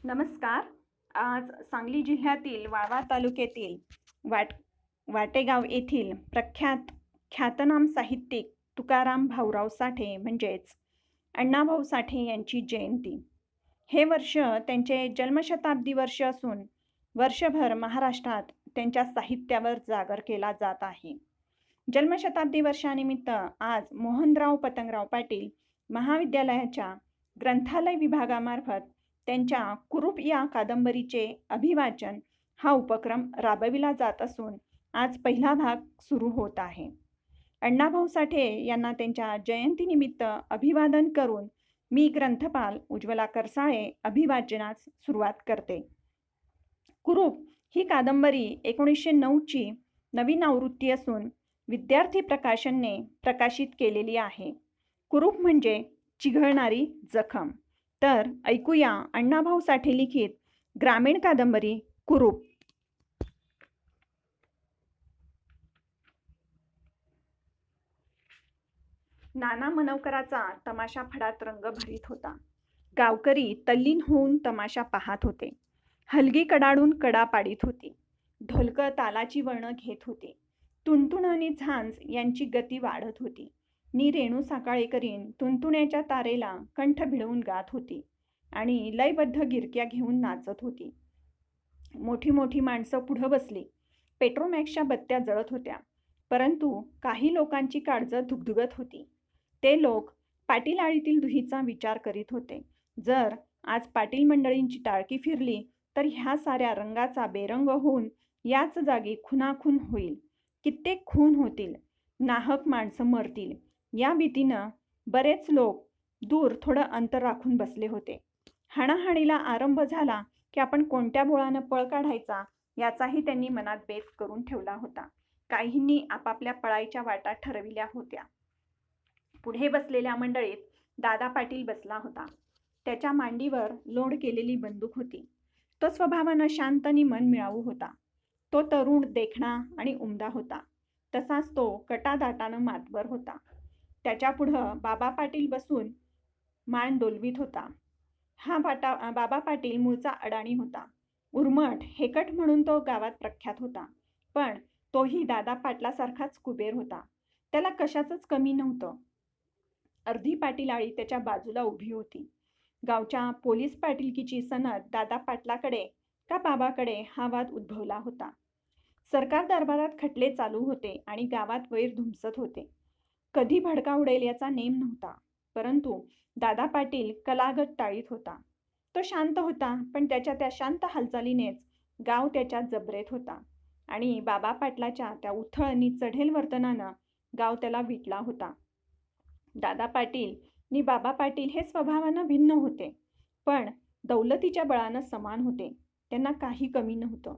नमस्कार. आज सांगली जिल्ह्यातील वाळवा तालुक्यातील वाटेगाव येथील प्रख्यात ख्यातनाम साहित्यिक तुकाराम भाऊराव साठे म्हणजेच अण्णाभाऊ साठे यांची जयंती. हे वर्ष त्यांचे जन्मशताब्दी वर्ष असून वर्षभर महाराष्ट्रात त्यांच्या साहित्यावर जागर केला जात आहे. जन्मशताब्दी वर्षानिमित्त आज मोहनराव पतंगराव पाटील महाविद्यालयाच्या ग्रंथालय विभागामार्फत त्यांच्या कुरूप या कादंबरीचे अभिवाचन हा उपक्रम राबविला जात असून आज पहिला भाग सुरू होत आहे. अण्णाभाऊ साठे यांना त्यांच्या जयंतीनिमित्त अभिवादन करून मी ग्रंथपाल उज्ज्वला करसाळे अभिवाचनास सुरुवात करते. कुरूप ही कादंबरी 1909ची नवीन आवृत्ती असून विद्यार्थी प्रकाशनने प्रकाशित केलेली आहे. कुरूप म्हणजे चिघळणारी जखम. तर ऐकूया अण्णाभाऊ साठे लिखित ग्रामीण कादंबरी कुरूप. नाना मनवकराचा तमाशा फडात रंग भरीत होता. गावकरी तल्लीन होऊन तमाशा पाहत होते. हलगी कडाडून कडा पाडीत होती. ढोलकं तालाची वळणं घेत होती. तुणतुण आणि झांज यांची गती वाढत होती. नी रेणू साकाळेकरीन तुणतुण्याच्या तारेला कंठ भिडवून गात होती आणि लयबद्ध गिरक्या घेऊन नाचत होती. मोठी मोठी माणसं पुढं बसली. पेट्रोमॅक्सच्या बत्त्या जळत होत्या, परंतु काही लोकांची काळजं धुगधुगत होती. ते लोक पाटील आळीतील दुहीचा विचार करीत होते. जर आज पाटील मंडळींची टाळकी फिरली तर ह्या साऱ्या रंगाचा बेरंग होऊन याच जागी खुनाखून होईल. कित्येक खून होतील, नाहक माणसं मरतील या भीतीनं बरेच लोक दूर थोडं अंतर राखून बसले होते. हाणाहाणीला आरंभ झाला की आपण कोणत्या बोळानं पळ काढायचा याचाही त्यांनी मनात बेत करून ठेवला होता. काहींनी आपापल्या पळायच्या वाटा ठरविल्या होत्या. पुढे बसलेल्या मंडळीत दादा पाटील बसला होता. त्याच्या मांडीवर लोड केलेली बंदूक होती. तो स्वभावानं शांत आणि मन मिळावू होता. तो तरुण, देखणा आणि उमदा होता. तसाच तो कटादाटानं मातबर होता. त्याच्या पुढं बाबा पाटील बसून मान डोलवीत होता. हा बाबा पाटील मूळचा अडाणी होता. उर्मट, हेकट म्हणून तो गावात प्रख्यात होता. पण तोही दादा पाटलासारखाच कुबेर होता. त्याला कशाचंच कमी नव्हतं. अर्धी पाटील आळी त्याच्या बाजूला उभी होती. गावच्या पोलीस पाटीलकीची सनद दादा पाटलाकडे का बाबाकडे हा वाद उद्भवला होता. सरकार दरबारात खटले चालू होते आणि गावात वैर धुमसत होते. कधी भडका उडेल याचा नेम नव्हता, परंतु दादा पाटील कलागत टाळीत होता. तो शांत होता, पण त्याच्या त्या शांत हालचालीनेच गाव त्याच्या जबरेत होता आणि बाबा पाटलाच्या त्या उथळ आणि चढेल वर्तनानं गाव त्याला विटला होता. दादा पाटील आणि बाबा पाटील हे स्वभावानं भिन्न होते, पण दौलतीच्या बळानं समान होते. त्यांना काही कमी नव्हतं.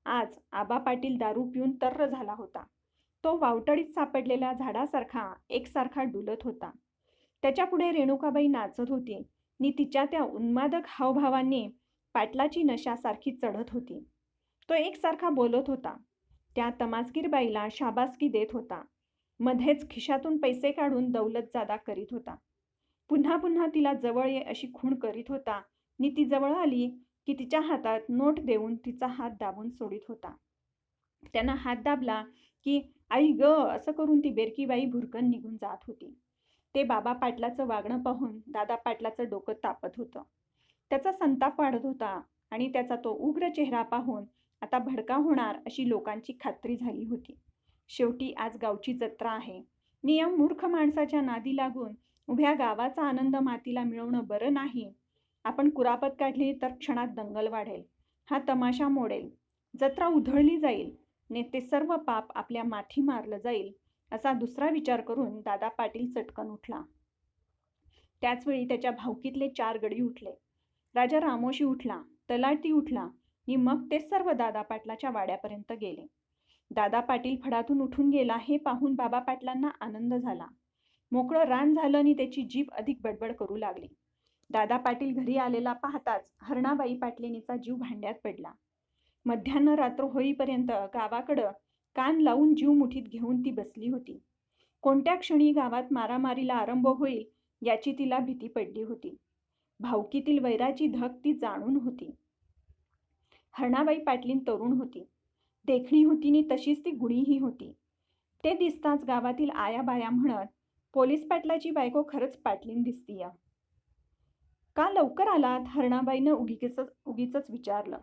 आज आबा पाटील दारू पिऊन तर्र झाला होता. तो वावटळीत सापडलेल्या झाडासारखा एकसारखा डुलत होता. त्याच्या पुढे रेणुकाबाई नाचत होती आणि तिच्या त्या उन्मादक हावभावांनी पाटलाची नशासारखी चढत होती. तो एकसारखा बोलत होता. त्या तमासगीर बाईला शाबासकी देत होता. मध्येच खिशातून पैसे काढून दौलतजादा करीत होता. पुन्हा पुन्हा तिला जवळ ये अशी खूण करीत होता आणि ती जवळ आली की तिच्या हातात नोट देऊन तिचा हात दाबून सोडित होता. त्यानं हात दाबला की आई ग असं करून ती बेरकी बाई भुरकन निघून जात होती. ते बाबा पाटलाचं वागणं पाहून दादा पाटलाचं डोकं तापत होतं. त्याचा संताप वाढत होता आणि त्याचा तो उग्र चेहरा पाहून आता भडका होणार अशी लोकांची खात्री झाली होती. शेवटी आज गावची जत्रा आहे. नियम मूर्ख माणसाच्या नादी लागून उभ्या गावाचा आनंद मातीला मिळवणं बरं नाही. आपण कुरापत काढली तर क्षणात दंगल वाढेल, हा तमाशा मोडेल, जत्रा उधळली जाईल ने ते सर्व पाप आपल्या माथी मारलं जाईल असा दुसरा विचार करून दादा पाटील चटकन उठला. त्याचवेळी त्याच्या भावकीतले 4 गडी उठले. राजा रामोशी उठला, तलाठी उठला आणि मग ते सर्व दादा पाटलाच्या वाड्यापर्यंत गेले. दादा पाटील फडातून उठून गेला हे पाहून बाबा पाटलांना आनंद झाला. मोकळं रान झालं आणि त्याची जीभ अधिक बडबड करू लागली. दादा पाटील घरी आलेला पाहताच हरणाबाई पाटलेनीचा जीव भांड्यात पडला. मध्यान्ह रात्र होईपर्यंत गावाकडं कान लावून जीव मुठीत घेऊन ती बसली होती. कोणत्या क्षणी गावात मारामारीला आरंभ होईल याची तिला भीती पडली होती. भावकीतील वैराची धग ती जाणून होती. हरणाबाई पाटलीन तरुण होती. देखणी होती नि तशीच ती गुणीही होती. ते दिसताच गावातील आया बाया म्हणत, पोलीस पाटलाची बायको खरंच पाटलीन दिसतीय. का लवकर आलात? हरणाबाईनं उगीच विचारलं.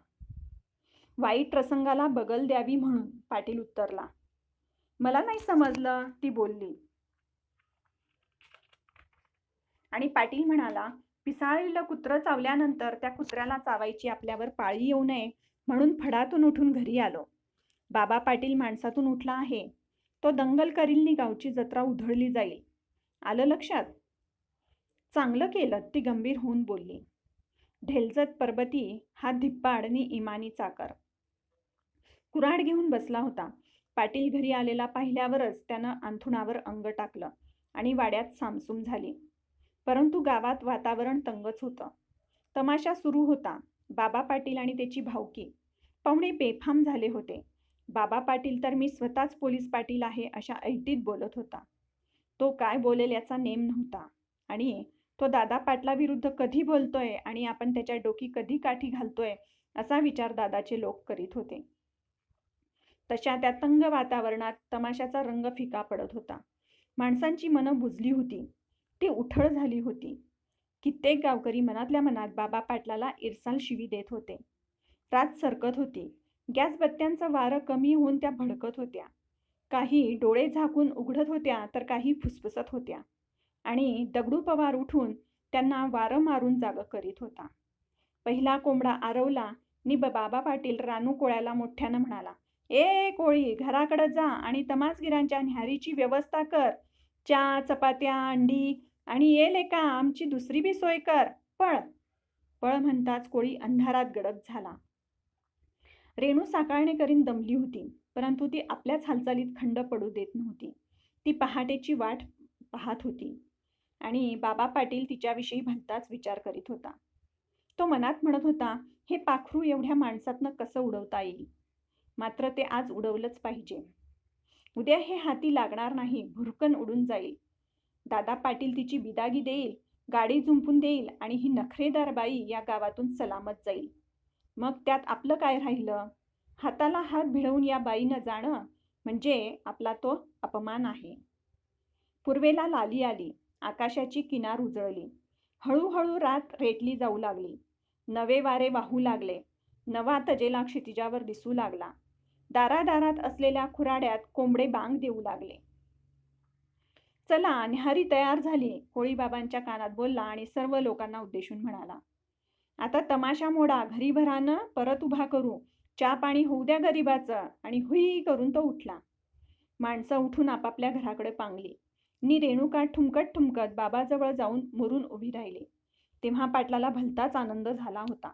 वाईट प्रसंगाला बगल द्यावी म्हणून, पाटील उत्तरला. मला नाही समजलं, ती बोलली. आणि पाटील म्हणाला, पिसाळलेलं कुत्रं चावल्यानंतर त्या कुत्र्याला चावायची आपल्यावर पाळी येऊ नये म्हणून फडातून उठून घरी आलो. बाबा पाटील माणसातून उठला आहे. तो दंगल करील नि गावची जत्रा उधळली जाईल. आलं लक्षात? चांगलं केलं, ती गंभीर होऊन बोलली. ढेलजत परबती हा धिप्पाड नि इमानी चाकर कुऱ्हाड घेऊन बसला होता. पाटील घरी आलेला पाहिल्यावरच त्यानं अंथरुणावर अंग टाकलं आणि वाड्यात सामसूम झाली. परंतु गावात वातावरण तंगच होतं. तमाशा सुरू होता. बाबा पाटील आणि त्याची भावकी पाहुणे बेफाम झाले होते. बाबा पाटील तर मी स्वतःच पोलीस पाटील आहे अशा ऐटीत बोलत होता. तो काय बोलेल याचा नेम नव्हता आणि तो दादा पाटलाविरुद्ध कधी बोलतोय आणि आपण त्याच्या डोकी कधी काठी घालतोय असा विचार दादाचे लोक करीत होते. तशा त्या तंग वातावरणात तमाशाचा रंग फिका पडत होता. माणसांची मनं बुजली होती. ती उठळ झाली होती. कित्येक गावकरी मनातल्या मनात बाबा पाटलाला इरसाल शिवी देत होते. रात सरकत होती. गॅस बत्त्यांचं वारं कमी होऊन त्या भडकत होत्या. काही डोळे झाकून उघडत होत्या तर काही फुसफुसत होत्या आणि दगडू पवार उठून त्यांना वारं मारून जाग करीत होता. पहिला कोंबडा आरवला नि बाबा पाटील रानू कोळ्याला मोठ्यानं म्हणाला, ए कोळी, घराकडे जा आणि तमासगिरांच्या न्याहारीची व्यवस्था कर. चहा, चपात्या, अंडी आणि ये लेका आमची दुसरी बी सोय कर. पळ. पळ म्हणताच कोळी अंधारात गडप झाला. रेणू साकारणे करीन दमली होती, परंतु ती आपल्याच हालचालीत खंड पडू देत नव्हती. ती पहाटेची वाट पाहत होती आणि बाबा पाटील तिच्याविषयी भलताच विचार करीत होता. तो मनात म्हणत होता, हे पाखरू एवढ्या माणसातनं कसं उडवता येईल. मात्र ते आज उडवलंच पाहिजे. उद्या हे हाती लागणार नाही, भुरकन उडून जाईल. दादा पाटील तिची बिदागी देईल, गाडी झुंपून देईल आणि ही नखरेदार बाई या गावातून सलामत जाईल. मग त्यात आपलं काय राहिलं? हाताला हात भिडवून या बाईनं जाणं म्हणजे आपला तो अपमान आहे. पूर्वेला लाली आली. आकाशाची किनार उजळली. हळूहळू रात रेटली जाऊ लागली. नवे वारे वाहू लागले. नवा तजेला क्षितिजावर दिसू लागला. दारादारात असलेल्या खुराड्यात कोंबडे बांग देऊ लागले. चला, न्याहारी तयार झाली, कोळीबाबांच्या कानात बोलला आणि सर्व लोकांना उद्देशून म्हणाला. आता तमाशा मोडा, घरी भरानं परत उभा करू. चहा पाणी होऊ द्या गरीबाचं. आणि हुई करून तो उठला. माणसं उठून आपापल्या घराकडे पांगली. नि रेणुका ठुमकत ठुमकत बाबाजवळ जाऊन मुरून उभी राहिली. तेव्हा पाटलाला भलताच आनंद झाला होता.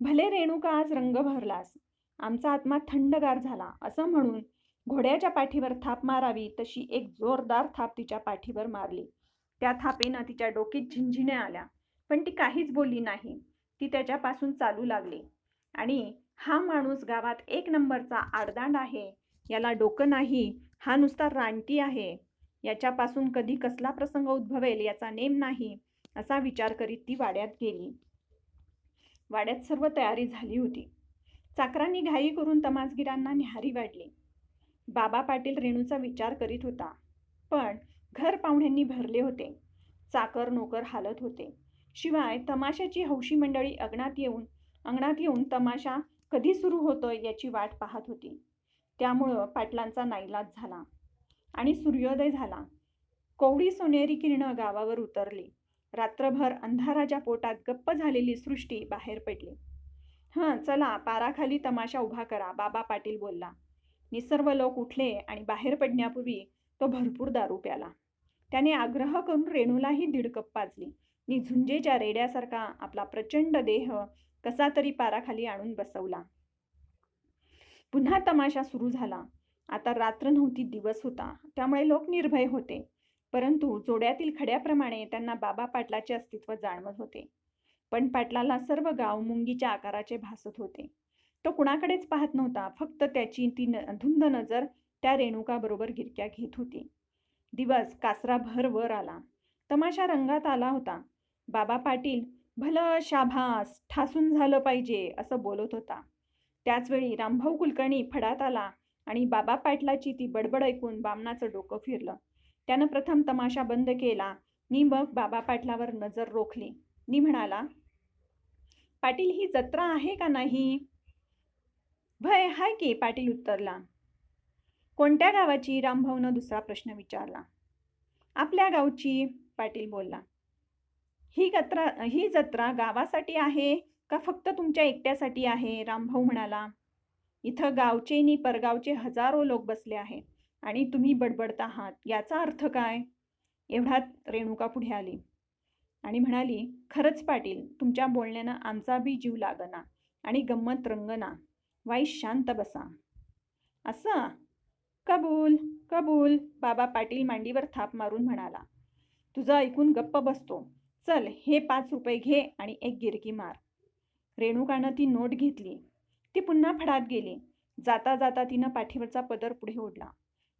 भले रेणुका, आज रंग भरलास. आमचा आत्मा थंडगार झाला असं म्हणून घोड्याच्या पाठीवर थाप मारावी तशी एक जोरदार थाप तिच्या पाठीवर मारली. त्या थापेनं तिच्या डोकीत झिंझिण्या आल्या, पण ती काहीच बोलली नाही. ती त्याच्यापासून चालू लागली. आणि हा माणूस गावात एक नंबरचा आडदांड आहे, याला डोकं नाही, हा नुसता रानटी आहे, याच्यापासून कधी कसला प्रसंग उद्भवेल याचा नेम नाही, असा विचार करीत ती वाड्यात गेली. वाड्यात सर्व तयारी झाली होती. चाकरांनी घाई करून तमासगिरांना न्याहारी वाढली. बाबा पाटील रेणूचा विचार करीत होता, पण घर पाहुण्यांनी भरले होते. चाकर नोकर हालत होते. शिवाय तमाशाची हौशी मंडळी अंगणात येऊन तमाशा कधी सुरू होतोय याची वाट पाहत होती. त्यामुळं पाटलांचा नाईलाज झाला आणि सूर्योदय झाला. कोवळी सोनेरी किरणं गावावर उतरली. रात्रभर अंधाराच्या पोटात गप्प झालेली सृष्टी बाहेर पडली. चला, पाराखाली तमाशा उभा करा, बाबा पाटील बोलला. सर्व लोक उठले आणि बाहेर पडण्यापूर्वी तो भरपूर दारू प्याला. त्याने आग्रह करून रेणूलाही दीड कप पाजली नि झुंजेच्या रेड्यासारखा आपला प्रचंड देह कसा तरी पाराखाली आणून बसवला. पुन्हा तमाशा सुरू झाला. आता रात्र नव्हती, दिवस होता. त्यामुळे लोक निर्भय होते. परंतु जोड्यातील खड्याप्रमाणे त्यांना बाबा पाटलाचे अस्तित्व जाणवत होते. पण पाटलाला सर्व गाव मुंगीच्या आकाराचे भासत होते. तो कुणाकडेच पाहत नव्हता. फक्त त्याची ती धुंद नजर त्या रेणुकाबरोबर गिरक्या घेत होती. दिवस कासराभर वर आला. तमाशा रंगात आला होता. बाबा पाटील भलं शाभास, ठासून झालं पाहिजे असं बोलत होता. त्याचवेळी रामभाऊ कुलकर्णी फडात आला आणि बाबा पाटलाची ती बडबड ऐकून बामणाचं डोकं फिरलं. त्यानं प्रथम तमाशा बंद केला नि मग बाबा पाटलावर नजर रोखली. नि म्हणाला, पाटील ही जत्रा आहे का नाही? भय हाय की, पाटील उत्तरला. कोणत्या गावाची? रामभाऊनं दुसरा प्रश्न विचारला. आपल्या गावची, पाटील बोलला. ही जत्रा गावासाठी आहे का फक्त तुमच्या एकट्यासाठी आहे? रामभाऊ म्हणाला. इथं गावचे नि परगावचे हजारो लोक बसले आहेत आणि तुम्ही बडबडत आहात, याचा अर्थ काय? एवढ्यात रेणुका पुढे आली आणि म्हणाली, खरंच पाटील, तुमच्या बोलण्यानं आमचा बी जीव लागना आणि गंमत रंगना. वाई शांत बसा. असं? कबूल कबूल, बाबा पाटील मांडीवर थाप मारून म्हणाला. तुझं ऐकून गप्प बसतो. चल, हे 5 रुपये घे आणि एक गिरकी मार. रेणुकानं ती नोट घेतली. ती पुन्हा फडात गेली. जाता जाता तिनं पाठीवरचा पदर पुढे ओढला.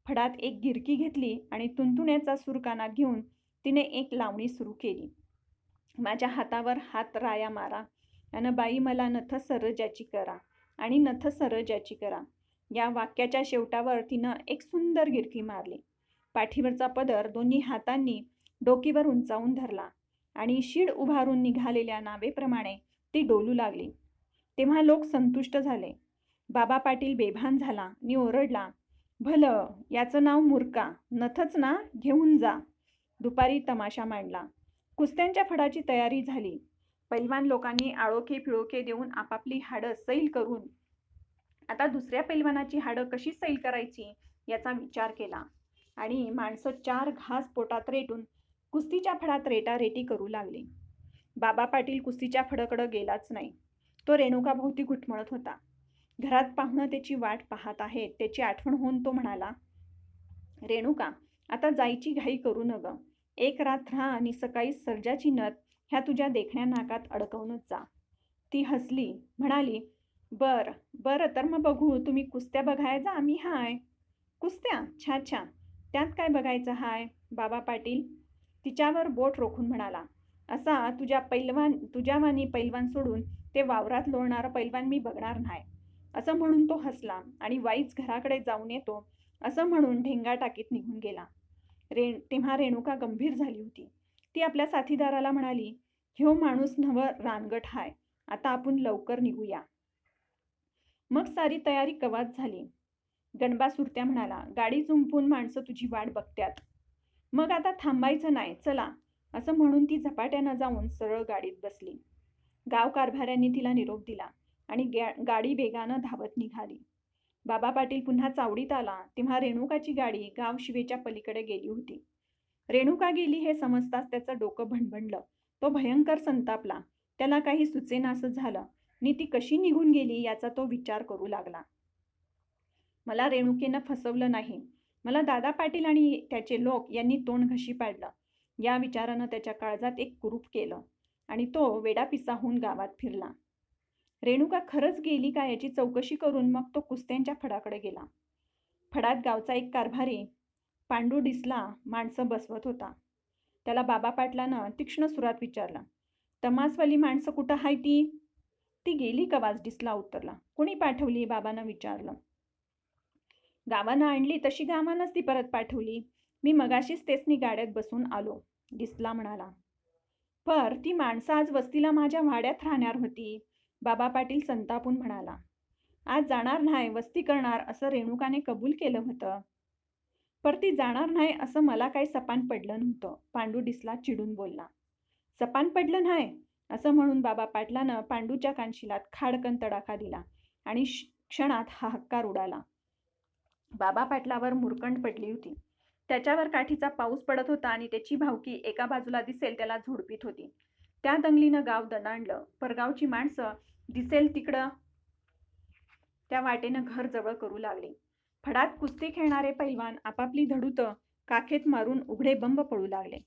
फडात एक गिरकी घेतली आणि तुंतुण्याचा सूर कानात घेऊन तिने एक लावणी सुरू केली. माझ्या हातावर हात राया मारा, अन बाई मला नथ सरजाची करा आणि नथ सरजाची करा. या वाक्याच्या शेवटावर तिनं एक सुंदर गिरकी मारली. पाठीवरचा पदर दोन्ही हातांनी डोकीवर उंचावून धरला आणि शीड उभारून निघालेल्या नावेप्रमाणे ती डोलू लागली. तेव्हा लोक संतुष्ट झाले. बाबा पाटील बेभान झाला नि ओरडला, भलं, याचं नाव मुरका, नथच ना, घेऊन जा. दुपारी तमाशा मांडला. कुस्त्यांच्या फडाची तयारी झाली. पैलवान लोकांनी आळोखे पिळोखे देऊन आपापली हाडं सैल करून आता दुसऱ्या पैलवानाची हाडं कशी सैल करायची याचा विचार केला आणि माणसं 4 घास पोटात रेटून कुस्तीच्या फडात रेटारेटी करू लागली. बाबा पाटील कुस्तीच्या फडाकडं गेलाच नाही. तो रेणुका भोवती घुटमळत होता. घरात पाहुणं त्याची वाट पाहत आहेत त्याची आठवण होऊन तो म्हणाला, रेणुका, आता जायची घाई करू न ग. एक रात राहा आणि सकाळी सर्जाची नथ ह्या तुझ्या देखण्या नाकात अडकवूनच जा. ती हसली, म्हणाली, बरं तर मग बघू. तुम्ही कुस्त्या बघाय जा, आम्ही हाय. कुस्त्या? छा छा, त्यात काय बघायचं हाय? बाबा पाटील तिच्यावर बोट रोखून म्हणाला, असा तुझ्यावानी पैलवान सोडून ते वावरात लोळणारं पैलवान मी बघणार नाही. असं म्हणून तो हसला आणि वाईच घराकडे जाऊन येतो असं म्हणून ढेंगा टाकीत निघून गेला. तेव्हा रेणुका गंभीर झाली होती. ती आपल्या साथीदाराला म्हणाली, ह्यो माणूस नव रानगट हाय, आता आपण लवकर निघूया. मग सारी तयारी कवाच झाली. गणबा सुरत्या म्हणाला, गाडी जुंपून माणसं तुझी वाट बघत्यात. मग आता थांबायचं नाही, चला. असं म्हणून ती झपाट्यानं जाऊन सरळ गाडीत बसली. गाव कारभाऱ्यांनी तिला निरोप दिला आणि गाडी वेगानं धावत निघाली. बाबा पाटील पुन्हा चावडीत आला तेव्हा रेणुकाची गाडी गाव शिवेच्या पलीकडे गेली होती. रेणुका गेली हे समजताच त्याचं डोकं भणभणलं. तो भयंकर संतापला. त्याला काही सुचेनासं झालं नि ती कशी निघून गेली याचा तो विचार करू लागला. मला रेणुकेनं फसवलं नाही. मला दादा पाटील आणि त्याचे लोक यांनी तोंड घशी पाडलं. या विचारानं त्याच्या काळजात एक कुरूप केलं आणि तो वेडापिसा होऊन गावात फिरला. रेणुका खरंच गेली का याची चौकशी करून मग तो कुस्त्यांच्या फडाकडे गेला. फडात गावचा एक कारभारी पांडू डिसला माणसं बसवत होता. त्याला बाबा पाटलानं तीक्ष्ण सुरात विचारलं, तमासवाली माणसं कुठं हाय ती? ती गेली कवाच, डिसला उत्तरला. कोणी पाठवली? बाबानं विचारलं. गावानं आणली तशी गावानंच ती परत पाठवली. मी मगाशीच तेसनी गाड्यात बसून आलो, डिसला म्हणाला. ती माणसं आज वस्तीला माझ्या वाड्यात राहणार होती, बाबा पाटील संतापून म्हणाला. आज जाणार नाही, वस्ती करणार असं रेणुकाने कबूल केलं होतं. ती जाणार नाही असं मला काही सपान पडलं नव्हतं, पांडू डिसला चिडून बोलला. सपान पडलं नाही असं म्हणून बाबा पाटलानं पांडूच्या कानशिलात खाडकन तडाखा दिला आणि क्षणात हाहाकार उडाला. बाबा पाटलावर मुरकंड पडली होती. त्याच्यावर काठीचा पाऊस पडत होता आणि त्याची भावकी एका बाजूला दिसेल त्याला झोडपीत होती. त्या दंगलीनं गाव दणाणलं. परगावची माणसं दिसेल तिकडं त्या वाटेनं घर जवळ करू लागली. फडात कुस्ती खेळणारे पैलवान आपापली धडूतं काखेत मारून उघडे बंब पडू लागले.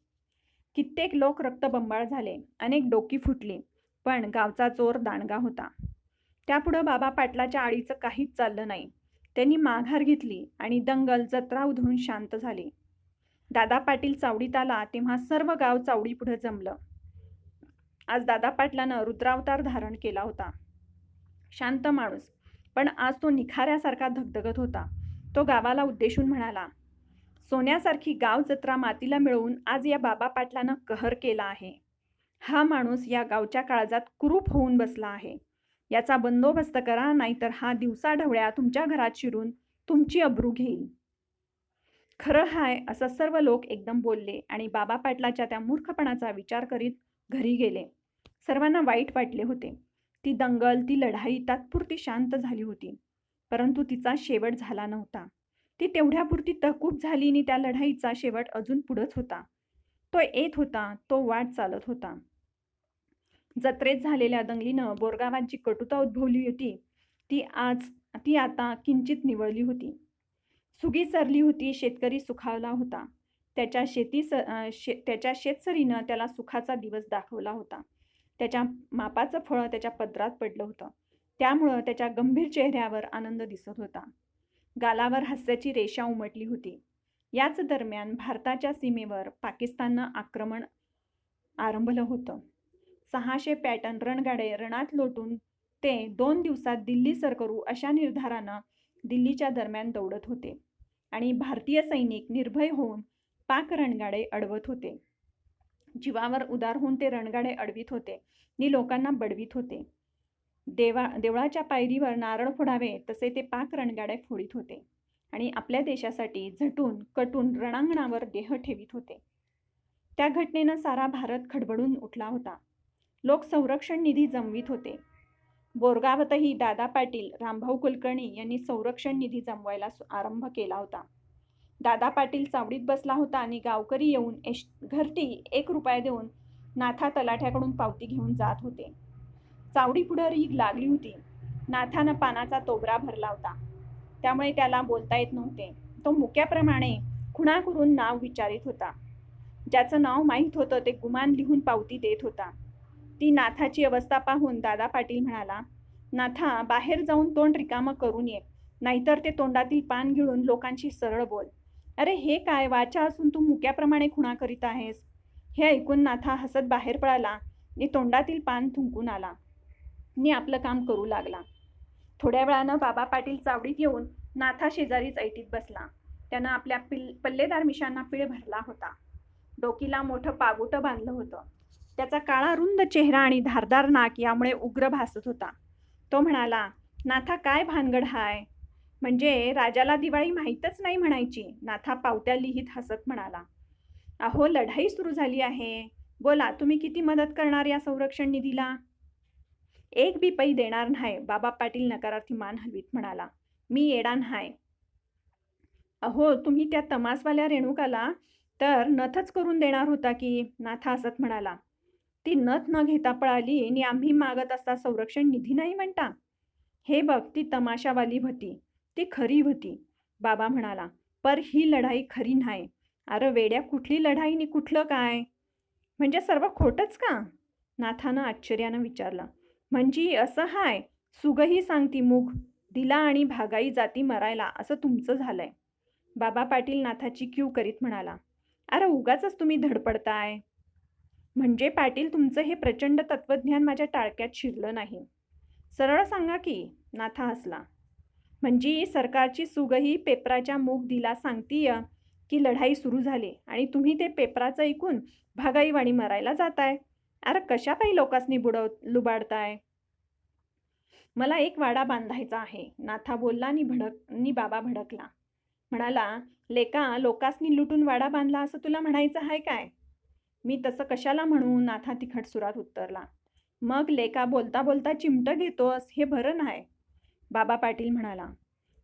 कित्येक लोक रक्तबंबाळ झाले. अनेक डोकी फुटली. पण गावचा चोर दांडगा होता. त्यापुढं बाबा पाटलाच्या आळीचं काहीच चाललं नाही. त्यांनी माघार घेतली आणि दंगल जत्रा उधळून शांत झाली. दादा पाटील चावडीत आला तेव्हा सर्व गाव चावडीपुढं जमलं. आज दादा पाटलानं रुद्रावतार धारण केला होता. शांत माणूस, पण आज तो निखाऱ्यासारखा धगधगत होता. तो गावाला उद्देशून म्हणाला, सोन्यासारखी गाव जत्रा मातीला मिळवून आज या बाबा पाटलानं कहर केला आहे. हा माणूस या गावच्या काळजात कुरूप होऊन बसला आहे. याचा बंदोबस्त करा, नाहीतर हा दिवसाढवळ्या तुमच्या घरात शिरून तुमची अब्रू घेईल. खरं हाय असं सर्व लोक एकदम बोलले आणि बाबा पाटलाच्या त्या मूर्खपणाचा विचार करीत घरी गेले. सर्वांना वाईट वाटले होते. ती दंगल, ती लढाई तात्पुरती शांत झाली होती, परंतु तिचा शेवट झाला नव्हता. ती तेवढ्यापुरती तहकूब झाली आणि त्या लढाईचा शेवट अजून पुढंच होता. तो येत होता, तो वाट चालत होता. जत्रेत झालेल्या दंगलीनं बोरगावात जी कटुता उद्भवली होती ती आता किंचित निवळली होती. सुगी सरली होती. शेतकरी सुखावला होता. त्याच्या शेतसरीनं त्याला सुखाचा दिवस दाखवला होता. त्याच्या मापाचं फळ त्याच्या पदरात पडलं होतं. त्यामुळं त्याच्या गंभीर चेहऱ्यावर आनंद दिसत होता. गालावर हास्याची रेषा उमटली होती. याच दरम्यान भारताच्या सीमेवर पाकिस्ताननं आक्रमण आरंभलं होतं. 600 पॅटर्न रणगाडे रणात लोटून ते 2 दिवसात दिल्ली सर करू अशा निर्धारानं दिल्लीच्या दरम्यान दौडत होते आणि भारतीय सैनिक निर्भय होऊन पाक रणगाडे अडवत होते. जीवावर उदार होऊन ते रणगाडे अडवित होते आणि लोकांना बडवीत होते. देवळाच्या पायरीवर नारळ फोडावे तसे ते पाक रणगाडे फोडीत होते आणि आपल्या देशासाठी झटून कटून रणांगणावर देह ठेवीत होते. त्या घटनेनं सारा भारत खडबडून उठला होता. लोक संरक्षण निधी जमवित होते. बोरगावातही दादा पाटील, रामभाऊ कुलकर्णी यांनी संरक्षण निधी जमवायला आरंभ केला होता. दादा पाटील चावडीत बसला होता आणि गावकरी येऊन घरटी 1 रुपया देऊन नाथा तलाठ्याकडून पावती घेऊन जात होते. चावडी पुढं रीग लागली होती. नाथानं पानाचा तोबरा भरला होता, त्यामुळे त्याला बोलता येत नव्हते. तो मुक्याप्रमाणे खुणा करून नाव विचारित होता. ज्याचं नाव माहीत होतं ते गुमान लिहून पावती देत होता. ती नाथाची अवस्था पाहून दादा पाटील म्हणाला, नाथा, बाहेर जाऊन तोंड रिकामं करून ये, नाहीतर ते तोंडातील पान गिळून लोकांशी सरळ बोल. अरे हे काय वाचा असून तू मुक्याप्रमाणे खुणा करीत आहेस? हे ऐकून नाथा हसत बाहेर पळाला आणि तोंडातील पान थुंकून आला आणि आपलं काम करू लागला. थोड्या वेळानं बाबा पाटील चावडीत येऊन नाथा शेजारीच ऐटीत बसला. त्यानं आपल्या पल्लेदार मिशांना पीळ भरला होता. डोकीला मोठं पागोटं बांधलं होतं. त्याचा काळा रुंद चेहरा आणि धारदार नाक यामुळे उग्र भासत होता. तो म्हणाला, नाथा, काय भानगड हाय? म्हणजे राजाला दिवाळी माहीतच नाही म्हणायची? नाथा पावत्या लिहित हसत म्हणाला, अहो, लढाई सुरू झाली आहे. बोला, तुम्ही किती मदत करणार या संरक्षण निधीला? 1 बी पै देणार नाही. बाबा पाटील नकारार्थी मान हलवीत म्हणाला, मी येडा नाही. अहो, तुम्ही त्या तमासवाल्या रेणुकाला तर नथच करून देणार होता की? नाथा हसत म्हणाला, ती नथ न घेता पळाली आणि आम्ही मागत असता संरक्षण निधी नाही म्हणता? हे बघ, ती तमाशावाली भती, ती खरी भती. बाबा म्हणाला, पर ही लढाई खरी नाही. अरे वेड्या, कुठली लढाई नि कुठलं काय? म्हणजे सर्व खोटच का? नाथानं आश्चर्यानं विचारलं. म्हणजे असं हाय, सुगही सांगती मुग दिला आणि भागाई जाती मरायला, असं तुमचं झालंय. बाबा पाटील नाथाची क्यू करीत म्हणाला, अरे उगाच तुम्ही धडपडताय. म्हणजे पाटील, तुमचं हे प्रचंड तत्वज्ञान माझ्या टाळक्यात शिरलं नाही. सरळ सांगा की. नाथा हसला. म्हणजे सरकारची सुगही पेपराच्या मूग दिला सांगतीय की लढाई सुरू झाली आणि तुम्ही ते पेपराचं ऐकून भागाईवाणी मरायला जाताय. अरे कशा काही लोकांनी लुबाडताय? मला एक वाडा बांधायचा आहे. नाथा बोलला आणि बाबा भडकला. म्हणाला, लेका, लोकांनी लुटून वाडा बांधला असं तुला म्हणायचं आहे काय? मी तसं कशाला म्हणू? नाथा तिखट सुरात उत्तरला. मग लेका, बोलता बोलता चिमटं घेतोस, हे बरं नाही. बाबा पाटील म्हणाला,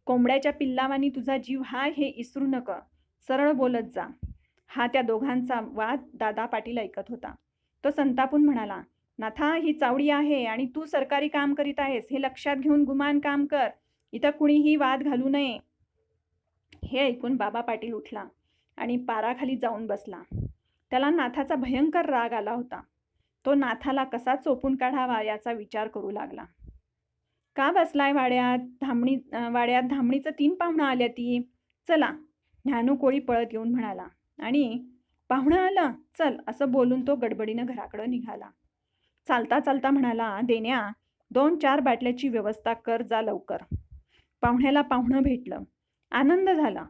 कोंबड्याच्या पिल्लावानी तुझा जीव हाय हे इसरू नक, सरळ बोलत जा. हा त्या दोघांचा वाद दादा पाटील ऐकत होता. तो संतापून म्हणाला, नाथा, ही चावडी आहे आणि तू सरकारी काम करीत आहेस, हे लक्षात घेऊन गुमान काम कर. इथं कुणीही वाद घालू नये. हे ऐकून बाबा पाटील उठला आणि पाराखाली जाऊन बसला. त्याला नाथाचा भयंकर राग आला होता. तो नाथाला कसा चोपून काढावा याचा विचार करू लागला. का बसलाय वाड्यात? धामणीचं 3 पाहुणं आल्या ती. चला. न्यानू कोळी पळत येऊन म्हणाला आणि पाहुणं आलं, चल, असं बोलून तो गडबडीनं घराकडं निघाला. चालता चालता म्हणाला, देण्या 2-4 बाटल्याची व्यवस्था कर जा लवकर. पाहुण्याला पाहुणं भेटलं. आनंद झाला.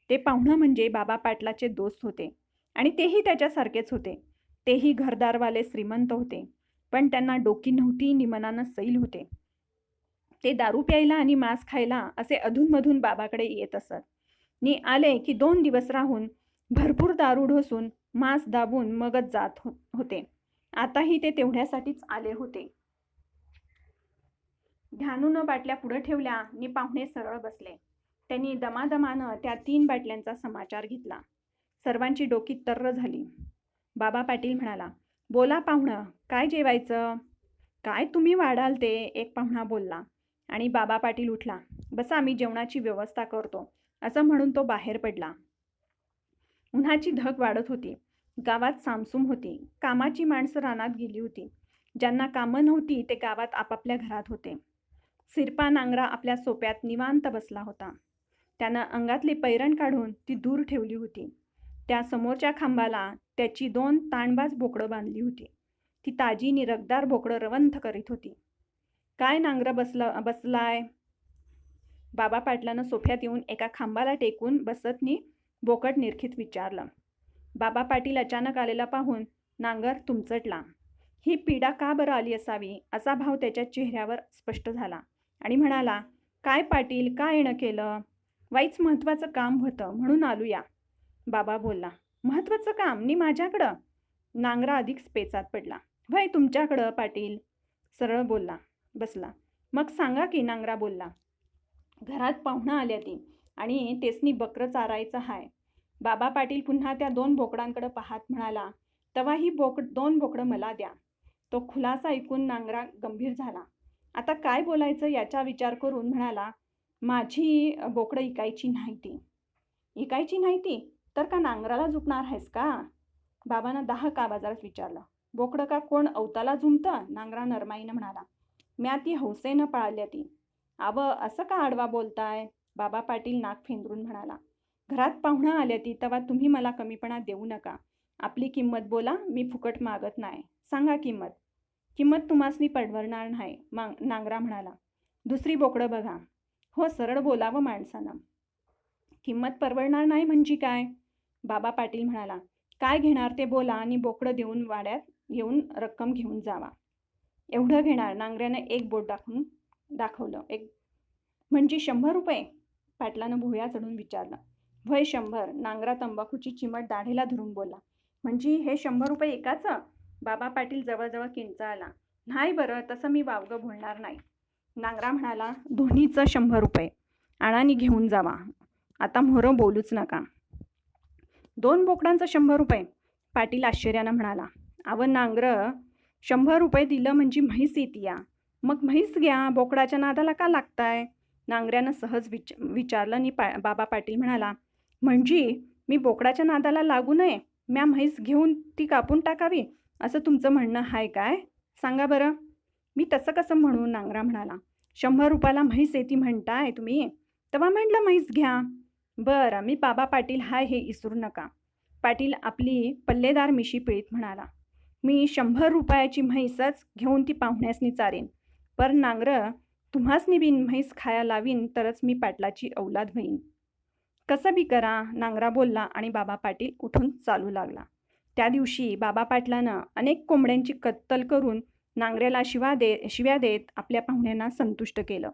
ते पाहुणं म्हणजे बाबा पाटलाचे दोस्त होते आणि तेही त्याच्यासारखेच होते. तेही घरदारवाले श्रीमंत होते, पण त्यांना डोकी नव्हती नि मनानं सैल होते. ते दारू प्यायला आणि मांस खायला असे अधूनमधून बाबाकडे येत असत. नि आले की 2 दिवस राहून भरपूर दारू ढोसून मांस दाबून मगच जात होते. आताही ते तेवढ्यासाठीच आले होते. ध्यानूनं बाटल्या पुढे ठेवल्या नि पाहुणे सरळ बसले. त्यांनी दमादमानं त्या 3 बाटल्यांचा समाचार घेतला. सर्वांची डोकी तर्र झाली. बाबा पाटील म्हणाला, बोला पाहुणं, काय जेवायचं? काय तुम्ही वाढाल ते, एक पाहुणा बोलला. आणि बाबा पाटील उठला. बसा, मी जेवणाची व्यवस्था करतो, असं म्हणून तो बाहेर पडला. उन्हाची धग वाढत होती. गावात सामसूम होती. कामाची माणसं रानात गेली होती. ज्यांना कामं नव्हती ते गावात आपापल्या घरात होते. सिरपा नांगरा आपल्या सोप्यात निवांत बसला होता. त्यानं अंगातली पैरण काढून ती दूर ठेवली होती. त्या समोरच्या खांबाला त्याची 2 ताणबाज बोकडं बांधली होती. ती ताजी निरगदार बोकडं रवंथ करीत होती. काय नांगर बसलाय? बाबा पाटलानं सोफ्यात येऊन एका खांबाला टेकून बसत नि बोकड निरखीत विचारलं. बाबा पाटील अचानक आलेला पाहून नांगर तुमचटला. ही पीडा का बरं आली असावी असा भाव त्याच्या चेहऱ्यावर स्पष्ट झाला आणि म्हणाला, काय पाटील, काय येणं केलं? वाईच महत्वाचं काम होतं म्हणून आलूया. बाबा बोलला, महत्वाचं काम नि माझ्याकडं? नांगरा अधिक पेचात पडला. व्हय तुमच्याकडं पाटील. सरळ बोलला, बसला. मग सांगा की, नांगरा बोलला. घरात पाहुणं आल्या ती आणि तेसनी बकरं चारायचं हाय. बाबा पाटील पुन्हा त्या 2 बोकडांकडे पाहत म्हणाला, तवा ही 2 बोकडं मला द्या. तो खुलासा ऐकून नांगरा गंभीर झाला. आता काय बोलायचं याचा विचार करून म्हणाला, माझी बोकडं इकायची नाही ती. इकायची नाही ती? तर का नांगराला झुकणार आहेस का? बाबांना 10 का बाजारात विचारलं. बोकडं का कोण अवताला झुमतं? नांगरा नरमाईनं म्हणाला, म्या ती हौसेनं पाळल्या ती. आव, असं का आडवा बोलताय? बाबा पाटील नाक फेंदरून म्हणाला, घरात पाहुणं आल्या ती तेव्हा तुम्ही मला कमीपणा देऊ नका. आपली किंमत बोला, मी फुकट मागत नाही. सांगा किंमत. किंमत तुम्हासनी परवडणार नाही, नांगरा म्हणाला. दुसरी बोकडं बघा. हो, सरळ बोलावं माणसानं. किंमत परवडणार नाही म्हणजे काय? बाबा पाटील म्हणाला, काय घेणार ते बोला आणि बोकडं देऊन वाड्यात येऊन रक्कम घेऊन जावा. एवढं घेणार? नांगऱ्यानं एक बोट दाखवलं. एक म्हणजे 100 रुपये? पाटलानं भुवया चढून विचारलं. व्हय 100. नांगरा तंबाखूची चिमट दाढेला धरून बोलला. म्हणजे हे 100 रुपये एकाचं? बाबा पाटील जवळजवळ किंचाळला. नाही बरं, तसं मी वावगं बोलणार नाही. नांगरा म्हणाला, दोन्हीचं 100 रुपये. आणानी घेऊन जावा. आता मोहरं बोलूच नका. 2 बोकडांचं 100 रुपये? पाटील आश्चर्यानं म्हणाला. अव नांगर, 100 रुपये दिलं म्हणजे म्हैस येतीया. मग म्हैस घ्या, बोकडाच्या नादाला का लागताय? नांगऱ्यानं सहज विचारलं आणि बाबा पाटील म्हणाला, म्हणजे मी बोकडाच्या नादाला लागू नये, म्या म्हैस घेऊन ती कापून टाकावी असं तुमचं म्हणणं आहे काय? सांगा बरं. मी तसं कसं म्हणू? नांगरा म्हणाला. 100 रुपयाला म्हैस येती म्हणताय तुम्ही, तेव्हा म्हटलं म्हैस घ्या. बरं, मी बाबा पाटील हाय हे इसरू नका. पाटील आपली पल्लेदार मिशी पिळीत म्हणाला, मी 100 रुपयाची म्हैसच घेऊन ती पाहुण्यासनी चारेन. पर नांगर, तुम्हासनी बिन म्हैस खाया लावीन तरच मी पाटलाची औलाद होईन. कसं बी करा, नांगरा बोलला आणि बाबा पाटील उठून चालू लागला. त्या दिवशी बाबा पाटलानं अनेक कोंबड्यांची कत्तल करून नांगऱ्याला शिव्या देत आपल्या पाहुण्यांना संतुष्ट केलं.